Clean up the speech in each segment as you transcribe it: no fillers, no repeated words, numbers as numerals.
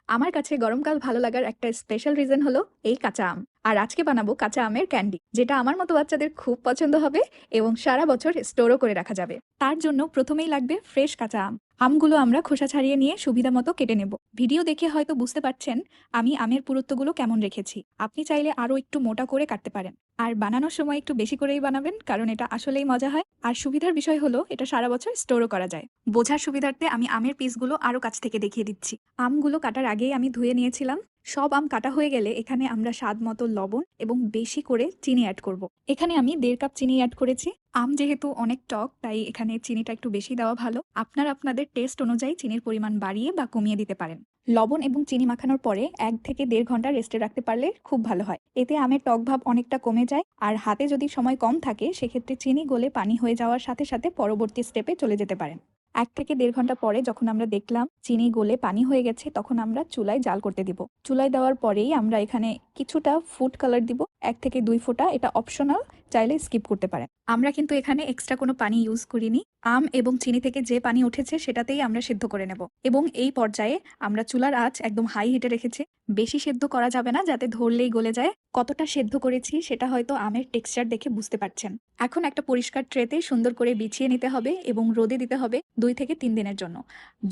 আমার কাছে গরমকাল ভালো লাগার একটা স্পেশাল রিজন হলো এই কাঁচা আম। আর আজকে বানাবো কাঁচা আমের ক্যান্ডি, যেটা আমার মতো বাচ্চাদের খুব পছন্দ হবে এবং সারা বছর স্টোরও করে রাখা যাবে। তার জন্য প্রথমেই লাগবে ফ্রেশ কাঁচা আম। আমগুলো আমরা খোসা ছাড়িয়ে নিয়ে সুবিধা মতো কেটে নেব। ভিডিও দেখে হয়তো বুঝতে পারছেন আমি আমের পুরুত্বগুলো কেমন রেখেছি। আপনি চাইলে আরও একটু মোটা করে কাটতে পারেন। আর বানানোর সময় একটু বেশি করেই বানাবেন, কারণ এটা আসলেই মজা হয়। আর সুবিধার বিষয় হলো এটা সারা বছর স্টোরও করা যায়। বোঝার সুবিধার্থে আমি আমের পিসগুলো আরও কাছ থেকে দেখিয়ে দিচ্ছি। আমগুলো কাটার আগেই আমি ধুয়ে নিয়েছিলাম। সব আম কাটা হয়ে গেলে এখানে আমরা স্বাদ মতো লবণ এবং বেশি করে চিনি অ্যাড করব। এখানে আমি 1.5 কাপ চিনি অ্যাড করেছি। আম যেহেতু অনেক টক, তাই এখানে চিনিটা একটু বেশি দেওয়া ভালো। আপনারা আপনাদের টেস্ট অনুযায়ী চিনির পরিমাণ বাড়িয়ে বা কমিয়ে দিতে পারেন। লবণ এবং চিনি মাখানোর পরে 1 থেকে 1.5 ঘন্টা রেস্টে রাখতে পারলে খুব ভালো হয়। এতে আমের টক ভাব অনেকটা কমে যায়। আর হাতে যদি সময় কম থাকে সেক্ষেত্রে চিনি গলে পানি হয়ে যাওয়ার সাথে সাথে পরবর্তী স্টেপে চলে যেতে পারেন। 1 থেকে 1.5 ঘন্টা পরে যখন আমরা দেখলাম চিনি গলে পানি হয়ে গেছে, তখন আমরা চুলায় জাল করতে দিব। চুলায় দেওয়ার পরেই আমরা এখানে কিছুটা ফুড কালার দিব, 1 থেকে 2 ফোঁটা। এটা অপশনাল, চাইলে স্কিপ করতে পারেন। আমরা কিন্তু এখানে এক্সট্রা কোনো পানি ইউজ করিনি। আম এবং চিনি থেকে যে পানি উঠেছে সেটাতেই আমরা সেদ্ধ করে নেব। এবং এই পর্যায়ে আমরা চুলার আঁচ একদম হাই হিটে রেখেছি। বেশি সেদ্ধ করা যাবে না, যাতে ধরলেই গলে যায়। কতটা সেদ্ধ করেছি সেটা হয়তো আমের টেক্সচার দেখে বুঝতে পারছেন। এখন একটা পরিষ্কার ট্রেতে সুন্দর করে বিছিয়ে নিতে হবে এবং রোদে দিতে হবে 2 থেকে 3 দিনের জন্য।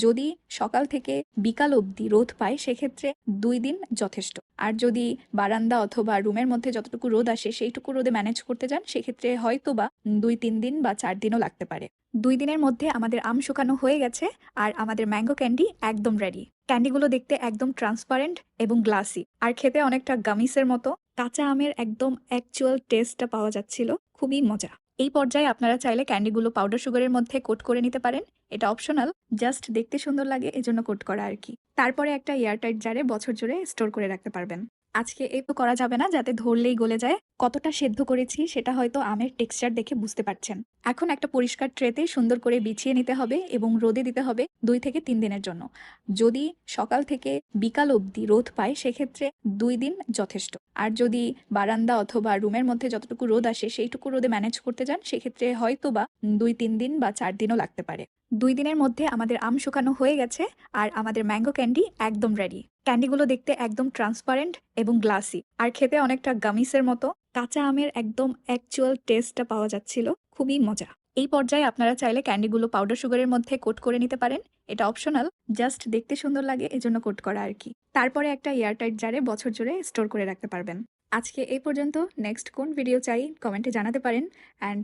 যদি সকাল থেকে বিকাল অবধি রোদ পায় সেক্ষেত্রে 2 দিন যথেষ্ট। আর যদি বারান্দা অথবা রুমের মধ্যে যতটুকু রোদ আসে সেইটুকু রোদে ম্যানেজ করতে যান সেক্ষেত্রে হয়তো বা 2-3 দিন বা 4 দিনও লাগতে পারে। 2 দিনের মধ্যে আমাদের আম শুকানো হয়ে গেছে আর আমাদের ম্যাঙ্গো ক্যান্ডি একদম রেডি। ক্যান্ডিগুলো দেখতে একদম ট্রান্সপারেন্ট এবং গ্লাসি, আর খেতে অনেকটা গামিসের মতো। কাঁচা আমের একদম অ্যাকচুয়াল টেস্টটা পাওয়া যাচ্ছিল, খুবই মজা। এই পর্যায়ে আপনারা চাইলে ক্যান্ডিগুলো পাউডার সুগারের মধ্যে কোট করে নিতে পারেন। এটা অপশনাল, জাস্ট দেখতে সুন্দর লাগে এজন্য কোট করা আর কি। তারপরে একটা এয়ারটাইট জারে বছর জুড়ে স্টোর করে রাখতে পারবেন। আজকে এই তো করা যাবে না, যাতে ধরলেই গলে যায়। কতটা সেদ্ধ করেছি সেটা হয়তো আমের টেক্সচার দেখে বুঝতে পারছেন। এখন একটা পরিষ্কার ট্রেতে সুন্দর করে বিছিয়ে নিতে হবে এবং রোদে দিতে হবে 2 থেকে 3 দিনের জন্য। যদি সকাল থেকে বিকাল অবধি রোদ পায় সেক্ষেত্রে 2 দিন যথেষ্ট। আর যদি বারান্দা অথবা রুমের মধ্যে যতটুকু রোদ আসে সেইটুকু রোদে ম্যানেজ করতে যান সেক্ষেত্রে হয়তো বা 2-3 দিন বা 4 দিনও লাগতে পারে। 2 দিনের মধ্যে আমাদের আম শুকানো হয়ে গেছে আর আমাদের ম্যাঙ্গো ক্যান্ডি একদম রেডি। ক্যান্ডিগুলো দেখতে একদম ট্রান্সপারেন্ট এবং গ্লাসি, আর খেতে অনেকটা গামিসের মতো। কাঁচা আমের একদম অ্যাকচুয়াল টেস্টটা পাওয়া যাচ্ছিল, খুবই মজা। এই পর্যায়ে আপনারা চাইলে ক্যান্ডিগুলো পাউডার সুগারের মধ্যে কোট করে নিতে পারেন। এটা অপশনাল, জাস্ট দেখতে সুন্দর লাগে এজন্য কোট করা আর কি। তারপরে একটা এয়ারটাইট জারে বছর জুড়ে স্টোর করে রাখতে পারবেন। আজকে এই পর্যন্ত। নেক্সট কোন ভিডিও চাই কমেন্টে জানাতে পারেন। অ্যান্ড